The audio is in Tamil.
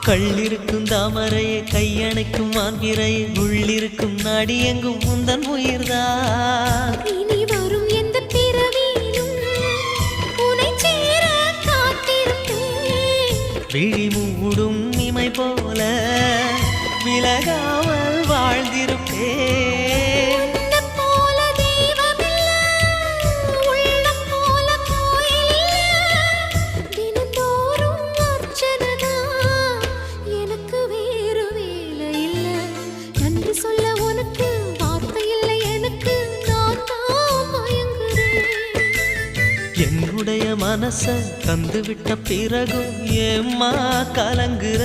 கள்ளிருக்கும் தாமரையை கையணைக்கும் மான்பிரையை உள்ளிருக்கும் நாடி எங்கும் முந்தன் உயிர்தான். இனி வரும் எந்த பிறவியிலும் உனை சேர காத்திருப்பேன். விழி மூடும் இமை போல விலகாமல் வாழ்ந்திருப்பேன். என்னுடைய மனச தந்து விட்ட பிறகும் ஏம்மா கலங்குற?